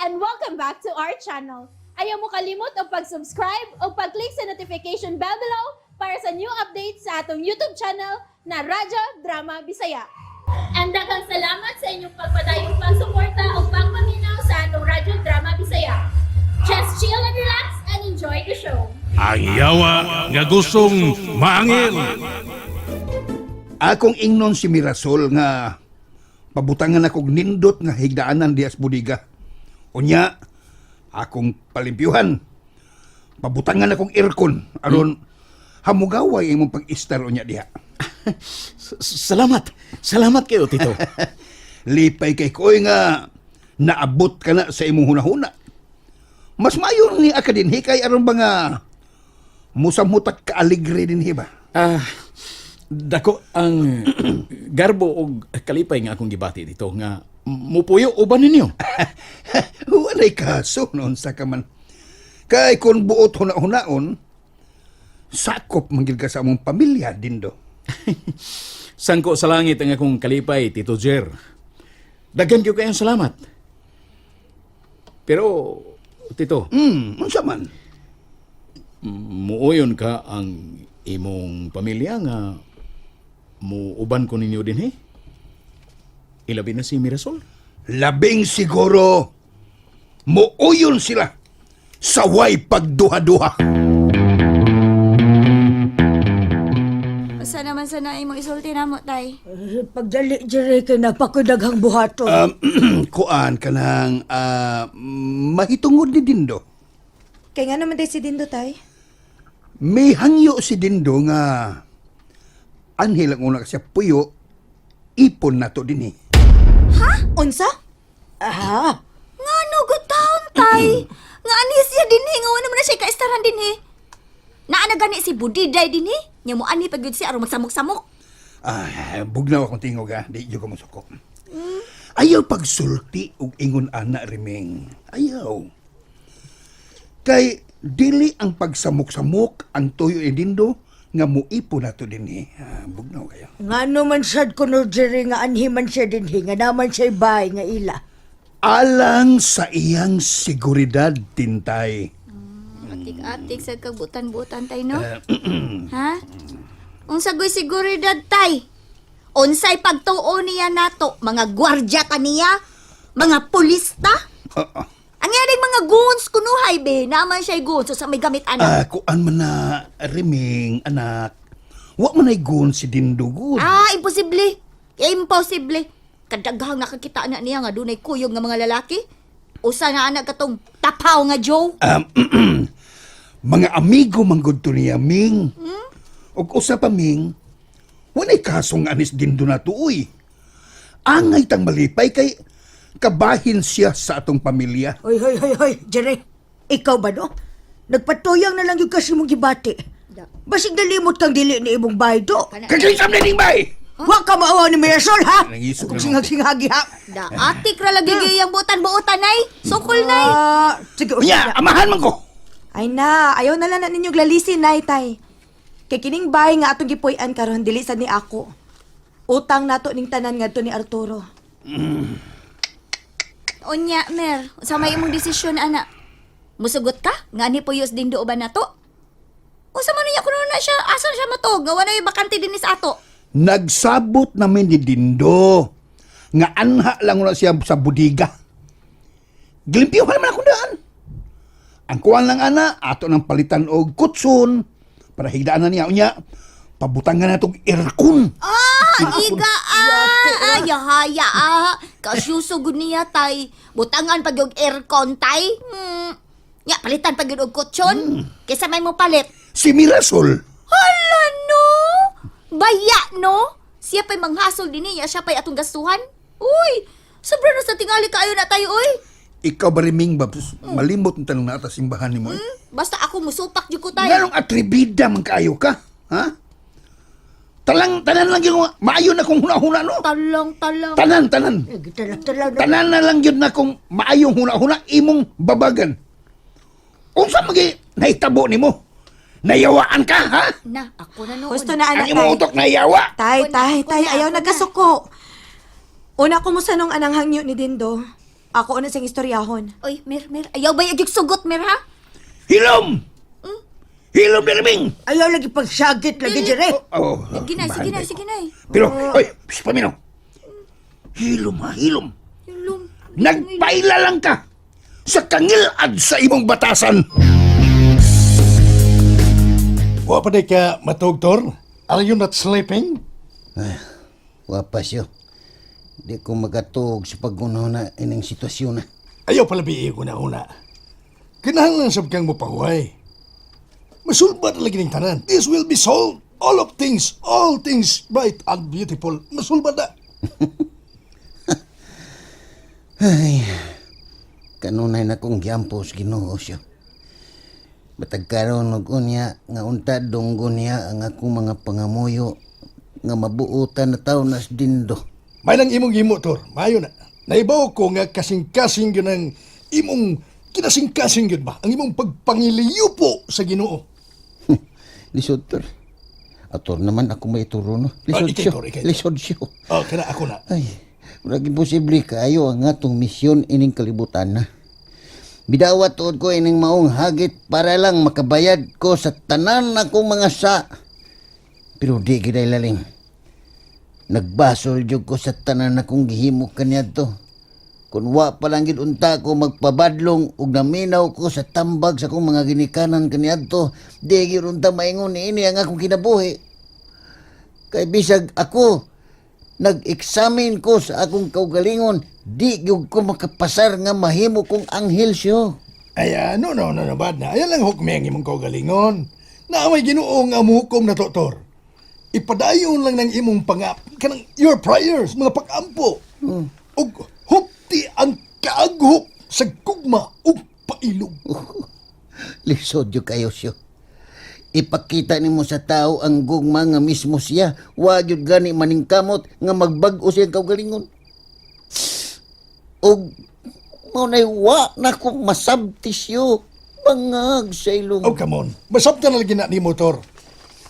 and welcome back to our channel. Ayaw mo kalimot o pag-subscribe o pag-click sa notification bell below para sa new updates sa atong YouTube channel na Radyo Drama Bisaya. And daghang salamat sa inyong pagpadayong pagsuporta o pagpaminaw sa atong Radyo Drama Bisaya. Just chill and relax and enjoy the show. Ang yawa nga gustong maangil. Akong ingnon si Mirasol nga pabutangan akong nindot nga higdaanan dias budiga. Unya, akong palimpyuhan. Pabutangan akong aircon aron hamugaway imong pag-istar unya diha. Salamat. Salamat kayo, Tito. Lipay kay koy nga naabot ka na sa imong hunahuna. Mas mayon ni akadinhi kay aron ba nga musamutak ka aligre dinhi ba? Dako ang garbo o kalipay nga akong gibati dito nga mupuyo uban ninyo. Walay kaso noon sa kaman. Kay kung buot huna-hunaon, sakop manggil ka sa among pamilya dindo. Sangko sa langit ang akong kalipay, Tito Jer. Daghan kayo kayong salamat. Pero, Tito, Unsa man? muuyon ka ang imong pamilya nga muuban ko ninyo din Ilabi na si Mirasol. Labing siguro muuyon sila sa way pagduha-duha. Basta naman sa naay mo isulti na mo, tay. Pagdali diri kay napakudaghang buhaton. Kuan ka ng mahitungod ni Dindo. Kay nga naman day si Dindo, tay. May hangyo si Dindo nga anhil ang una kasi puyo, ipon na to din Unsa? Nga nugot taon, tay. Nga ani siya din nga wala mo na siya kaistaran din Naa gani si Budiday din Nya mo ani pagyud siya aron magsamok-samok. Bugnaw akong tingog di yung kumusuko. Ayaw pagsulti ug ingon ana rimeng. Ayaw. Kay dili ang pagsamok-samok ang tuyo ni Dindo nga muipo na to din bugnaw kayo. Nga naman sad ko no diri nga anhiman siya dinhi nga naman siya bay nga ila. Alang sa iyang seguridad tintay. Atik-atik sa kabutan-butan, tay, no? Ha? Unsa goy seguridad, tay? Unsay pagtuo niya nato? Mga gwardya kaniya? Mga pulista? Ang yaring mga goons kunuhay, be. Naman siya goons sa may gamit anak. Kuan man na rimeng anak. Wa man ay gun si Dindo gun. Imposible. Imposible. Kadaghang nakakita na niya nga dunay kuyog nga mga lalaki. Usa na anak katong tapaw nga Joe. Mga amigo manggod to niya, Ming. Og usa pa, Ming, walay kasong anis Dindo na tuoy. Angay tang malipay kay kabahin siya sa atong pamilya. Hoy, diri. Ikaw ba no? Nagpatuyang na lang yung kasi mong gibati. Basig nalimot kang dili ni imong baydo. Kagisam na ning bay! Wa ka maawa ni Mirasol, ha? Nangisog Kung na singhag-singhagi, ha? Da atik ra lagi gayang butan-buutan nay. Sukol nay. Sige, Unya, amahan man ko! Ay na, ayaw na lang na ninyong lalisin, nay, tay. Kay kining bahay nga atong gipuy-an karon dili sad ni ako. Utang nato ning tanan ngadto ni Arturo. Unya, Mer. Sa may imong desisyon, ana. Musugot ka? Nga ni puyos din do ba na to? O sa man niya kuno na siya, asa siya matog? Nga wala yung bakante din sa ato. Nagsabot namin ni Dindo nga anha lang na siya sa budiga. Gilimpiyuhan naman ako daan. Ang kuwan lang ana, ato ng palitan og kutsun para higdaan na niya. Unya, pabutangan na itong aircon. Iga yahaya kasyusugod niya tay. Butangan pag yung aircon tay. Nya palitan pag yung kutsyon. Kaysa may mo palit. Si Mirasol. Hala no! Baya no! Siya pa'y manghasol din niya, siya pa'y atong gastuhan. Uy! Sobra na sa tingali kaayo na tayo, uy! Ikaw ba riming babs? Malimot ng tanong na atas simbahan ni mo. Basta ako musupak di ko tayo. Nganong atribida man kaayo ka? Ha? Tanan lang yung maayo na kong huna-huna no? Talang. Tanan. Talaw na. Tanan na lang yun na kung maayong huna-huna imong babagan. Unsa magi nahitabo nimo? Nayawaan ka, ha? Na, ako na noon. Gusto na, anak, Ang imong tay. utok nayawa. Tay, Ako na, ayaw ako na. nagasuko. Una ko mo sa nung anang hangyo ni Dindo. Ako na siyang istoryahon. Oy, Mir, ayaw ba yung sugot, Mir, ha? Hilom! Hilom na Remeng! Ayaw lagi pagsagit lagi, Jere. Oh, Sige na. Pero, oy, paminaw. Hilom ha, hilom. Hilom. Nagpaila lang ka sa kangilad sa imong batasan. Wa pa di ka matugtor? Are you not sleeping? Wapas yo. Di ko magatog sa pag-unaw na ining sitwasyon na. Ayaw pala biig una-una. Kinahanglan sab kang mupahuay. Masulba na lagi ng tanan. This will be solved. All things bright and beautiful. Masulba na. Ay, kanunay na kong giampos Ginoo siya. Batag karon og unya nga untad dunggo niya ang akong mga pangamuyo nga mabuutan na taon nas dindo. May nang imong gimo, Tor. Mayo na. Naibaw ko nga kasing-kasing yun ang imong kinasing-kasing yun ba? Ang imong pagpangiliyo po sa Ginoo. Lisod tor. Ator naman ako may turo no. Lisod ikay, siya. Tor, ikay. Lisod siya. Oh, kana ako na. Ay, murag imposible kaayo ang atong misyon ining kalibutan na. Bidawat tuod ko ining maong hagit para lang makabayad ko sa tanan akong mga sa. Pero di giday laling. Nagbasol jud ko sa tanan akong gihimo kaniadto. Kung wa pa lang gid unta ko magpabadlong ug naminaw ko sa tambag sa akong mga ginikanan kaniadto, di gid unta maingon ini ang akong kinabuhi. Kay bisag ako nag-examine ko sa akong kaugalingon, di gyud ko makapasar nga mahimo kong anghel siyo. Ay, no, bad na. Ayan lang hukmi ang imong kaugalingon. Na may Ginoo nga muhukom na to, Tor. Ipadayon lang ng imong kanang your prayers, mga pag-ampo. Ug hupti ang kaaghop sa gugma ug pailog. Lisod yung kayo siyo. Ipakita nimo sa tao ang gugma nga mismo siya. Wa jud gani maningkamot nga magbag-o siya kaugalingon. Og maunay wa na kong masabti siyo. Bangag sa ilong. Oh, come on. Masabta na lagi na ni motor.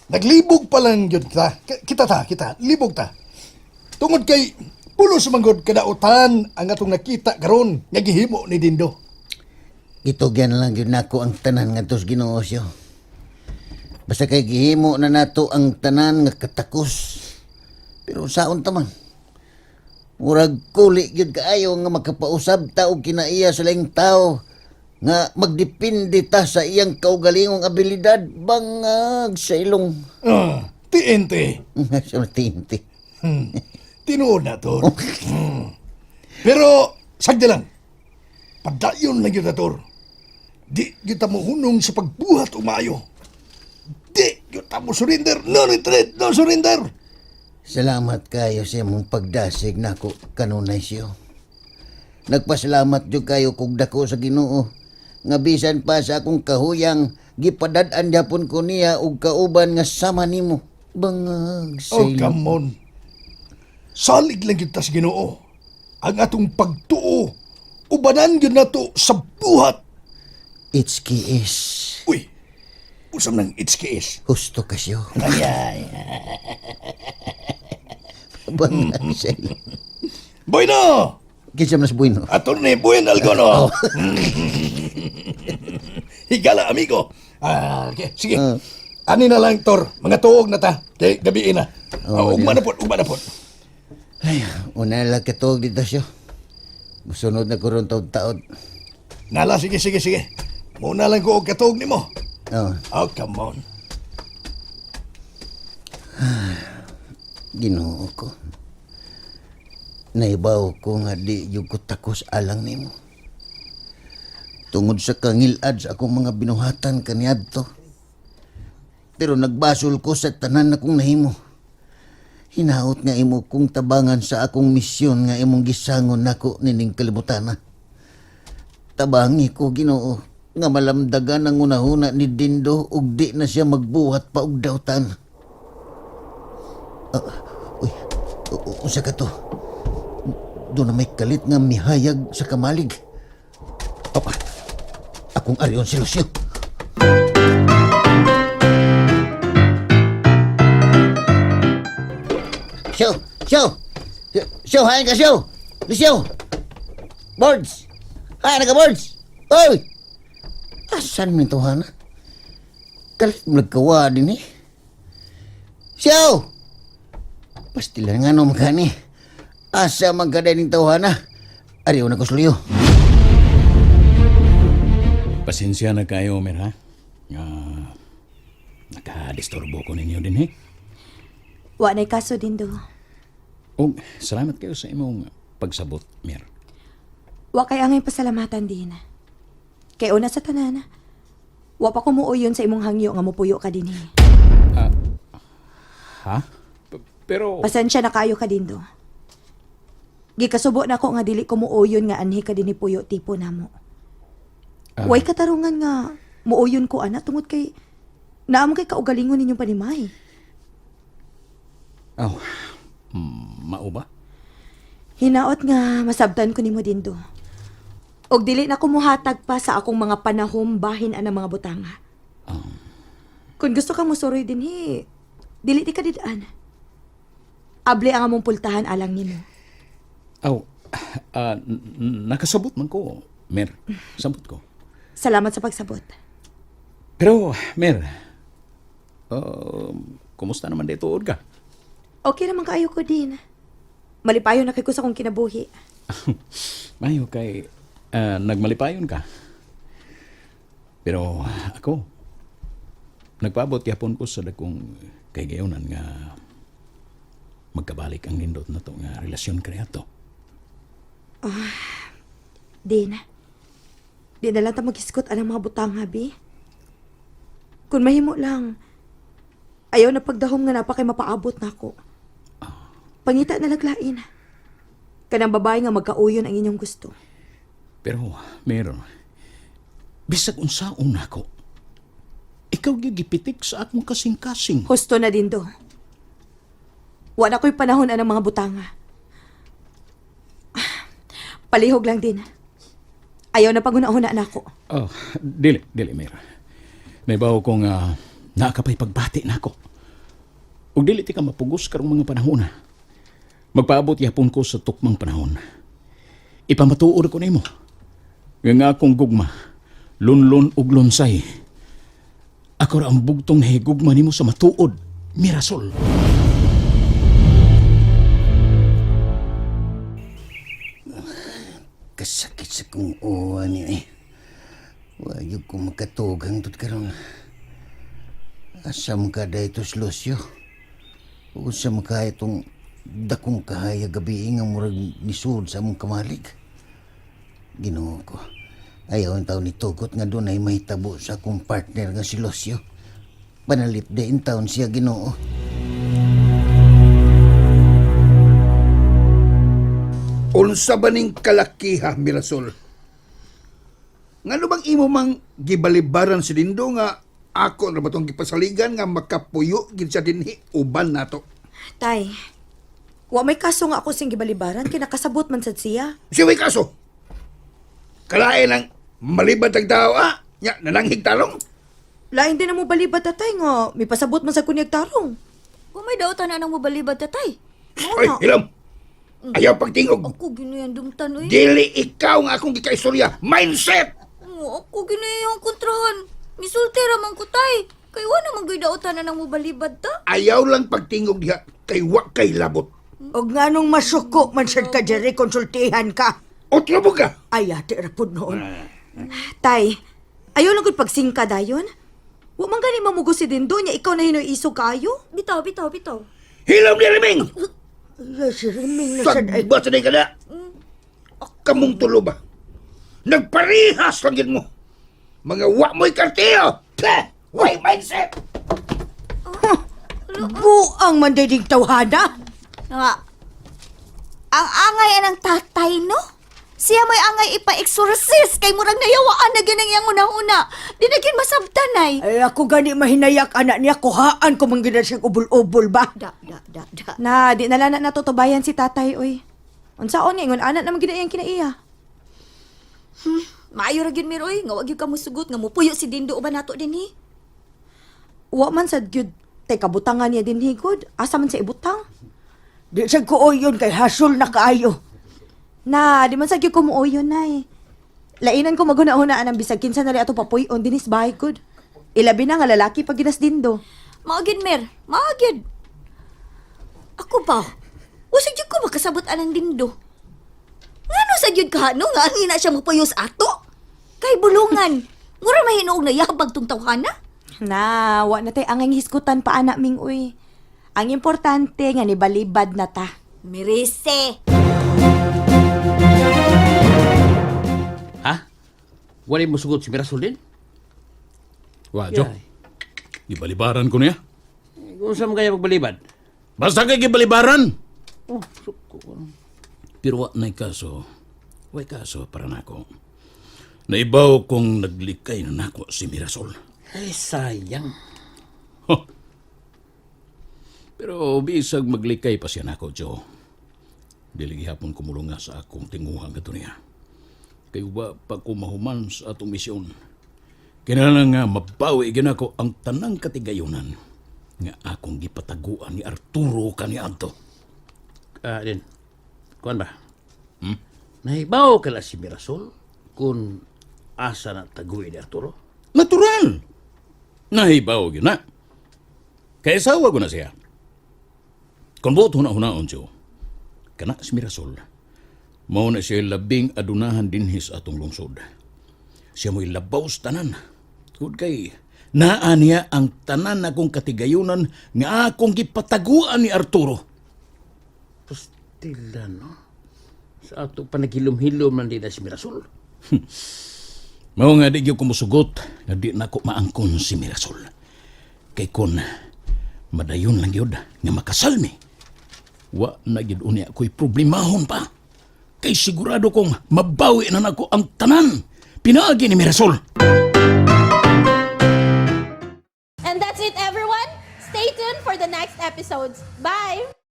Naglibog pa lang yun ta. Kita. Libog ta. Tungod kay pulo sumanggod kadautan ang atong nakita karon nga gihimo ni Dindo. Itugyan lang yun nako ang tanan nga tos Ginoo siyo. Basta kay gihimo na nato ang tanan nga katakos. Pero saon taman? Murag kuli gyud kaayo nga makapausab ta og kinaiya sa laing tao nga magdepende ta sa iyang kaugalingong abilidad bangag sa ilong. TNT. Sa tinti. Tinuod na to. Pero sagdi lang. Padayon lang yun na Tor. Di kita mo hunong sa pagbuhat umayo. Di kita mo surrender. No retreat, no surrender. Salamat kayo sa imong pagdasig nako kanunay siyo. Nagpasalamat jud kayo kog dako sa Ginoo nga bisan pa sa akong kahuyang gipadad-an gyapon ko niya og kauban nga sama nimo. Bangag sa Oh, ilong. come on. Salig lang kita sa Ginoo. Ang atong pagtuo. Ubanan yun na to sa buhat. It's kiis. Uy, usam ng itskis. Husto ka siyo. Bangag sa ilong. Boy no! Kinsa mas bueno. Attorney Buen Algono. Higala, amigo. Okay, sige. Ani na lang, Tor. Mga tuog na ta. Kay gabiin na. Ugma na po. Ay, una lang katog dito siyo. Musunod na ko ron taod. Nala, sige. Muna lang ko og katuog ni mo. Oh, Oh, come on. Ginoo ko. Naibaw ko nga di yung ko takos alang nimo. Tungod sa kangilad sa akong mga binuhatan kaniadto. Pero nagbasol ko sa tanan na kong nahimo. Hinaot nga imo kong tabangan sa akong misyon nga imong gisangon nako nining kalibutana. Tabangi ko Ginoo nga malamdagan ang unahuna ni Dindo ug di na siya magbuhat pa og dawtan. Usa ka to. Doon na may kalit nga mihayag sa kamalig. Papa, akong aryon si Lucio. Siyo, hayan ka, Siyo! Lucio! Birds! Hay na ka, Birds! Oy! Asan mo ito, Hana? Kalit mo nagkawa din eh. Siyaw! Pastilan nga no magkani. Asa magkada ng tawhana. Ariyo na kusluyo. Pasensya na kayo, Mer, ha? Nakadisturbo ko ninyo din, Wa na'y kaso din do. O, salamat kayo sa imong pagsabot, Mer. Wa kay angay pasalamatan din. Kay una sa tanan. Wa pa ko muuyon sa imong hangyo nga mupuyo ka din eh. Ha? Pero... Pasensya na kayo ka din do. Gikasubo na ko nga dili ko muuyon nga anhi ka din ni puyo tipo namo. Way katarungan nga muuyon ko ana tungod kay naamo kay kaugalingon ninyong panimay. Oh, mao ba? Hinaot nga masabtan ko nimo din do. Og dili na ko muhatag pa sa akong mga panahom bahin ana mga butanga. Kung gusto ka mo suroy din dili di ka didaan. Able ang among pultahan alang nimo. Oh, nakasabot man ko, Mer. Sabot ko. Salamat sa pagsabot. Pero, Mer, kumusta naman dito, ka? Okay naman kaayo ko din. Malipayon na kay ko sa kong kinabuhi. Mayo kay, nagmalipayon ka. Pero ako, nagpaabot yapon ko sa dakong kay gayonan nga magkabalik ang nindot na to nga relasyon kreato. Di na lang ta mag-iskot anang mga butang habi. Kung mahimo lang, ayaw na pagdahom nga napakay mapaabot na ako. Pangita na laglain. Kanang babae nga magkauyon ang inyong gusto. Pero, meron. Bisag unsaon ako. Ikaw gigipitik sa akong kasing-kasing. Husto na din do. Wala ko'y panahon anang mga butanga. Palihog lang din. Ayaw na pag-una-una na ako. Oh, dili, Mer. May bawo kong nakakapay pagbati na ako. Ug dili ti ka mapugos karong mga panahon. Magpaabot yapon ko sa tukmang panahon. Ipamatuod ko nimo. Nga akong gugma, lunlon ug lonsay. Ako ra ang bugtong nahigugma nimo sa matuod, Mirasol. Kasakit sa kong uwa niya eh. Wayog ko makatugang tot karon. Asam ka da itos Lucio. Usam ka itong dakong kahaya gabi nga murag nisud sa mong kamalig. Ginoo ko. Ayaw ang taon ni Tugot nga doon ay mahitabo sa akong partner nga si Lucio. Panalip din taon siya, Ginoo. Unsa ba ning kalakiha, Mirasol? Ngano bang imo mang gibalibaran si Dindo nga ako na batong gipasaligan nga makapuyo gid sa dinhi uban nato? Tay, wa may kaso nga ako sing gibalibaran kay nakasabot man sad siya. Siya may kaso. Kalain ang malibad ang tao, nya nananghig talong. Lain din na mo balibad tatay nga may pasabot man sa kunyag tarong. Kung may dautan na nang mabalibad tatay. Ay, hilam. Ayaw pagtingog. Ako ginayan dumtan oy. Dili ikaw nga akong gikaistorya. Mindset! Ako ginayan kontrahan. Misultera man ko tay. Kay wa naman gay dautan na nang mabalibad ta. Ayaw lang pagtingog diha kay wa kay labot. Og nganong masuko man sad ka diri konsultihan ka. Otro mo ka. Ay, ate rapod noon. Tay, ayaw lang gud pagsingka dayon. Wa man gani mamugo si Dindo nya ikaw na hinoy iso kayo. Bitaw. Hilam ni Reming! Ay, si Riming na sad ay... Sagba sa ka na. Kamong tulo ba? Nagparihas lang yun mo. Mga wa mo'y kartiyo. Peh! Way mindset! Buang man daydig tawhana. Nga. Ang angay ng tatay no? Siya may angay ipa-exorcist kay murag nayawaan na ginang iyang una-una. Di na gin masabtan ay. Ay, ako gani mahinayak anak niya. Kuhaan ko man gina siyang ubol-ubol ba? Da. Na, di nalana natutubayan si tatay, oy. Unsaon nga, ingon anak naman ginayang kinaiya. Maayo ra gyud mir oy, nga wag gyud ka musugot nga mupuyo si Dindo uban nato dinhi. Wa man sad gyud tay kabutangan niya din higod. Asa man sa ibutang? Di siya ko yun kay hasol na kaayo. Na, di man sa gyud ko muuyo na eh. Lainan ko maguna-unaan ang bisag kinsa na rin ato papuyon dinis bahay good. Ilabi na nga lalaki pag ginas dindo. Maagid, Mer. Maagid. Ako ba? Wasig yun ko makasabot anang dindo. Ngano sa yun ka, no? Nga angin na siya magpayos ato? Kay bulungan. Mura mahinuog na yabag tong tawhana? Na, wa na tay ang hiskutan pa anak ming uy. Ang importante nga ni balibad na ta. Mirise. Ha? Wala mo sugot si Mirasol din? Wadyo. Gibalibaran ko niya. Kung saan mo kaya magbalibad? Basta kay gibalibaran. Oh, suko. Pero wa na'y kaso. Way kaso para nako. Naibaw kong naglikay na nako si Mirasol. Ay, sayang. Pero bisag maglikay pa siya nako, Joe. Dili gihapon kumulunga sa akong tinguhang gato niya. Kayo ba pa kumahuman sa atong misyon? Kinahanglan nga mabawi ginako ang tanang katigayunan nga akong gipataguan ni Arturo kaniadto. Din, kuan ba? Nahibaw ka la si Mirasol kung asa na taguin ni Arturo? Natural! Nahibaw yun na. Kaya sawa ko na siya. Kung buot huna-hunaon siya, kana si Mirasol, mao na siya labing adunahan dinhis atong lungsod. Siya mo'y labaw sa tanan. Good kay, naa niya ang tanan akong katigayunan nga akong gipataguan ni Arturo. Pastila, no? Sa ato panagilom-hilom man din na si Mirasol. Mao nga di gyud ko musugot nga di na ko maangkon si Mirasol. Kay kun madayon lang gyud nga makasal mi. Wa na gyud unya ko'y problemahon pa. Kay sigurado kong mabawi na nako ang tanan pinaagi ni Mirasol. And that's it, everyone. Stay tuned for the next episodes. Bye!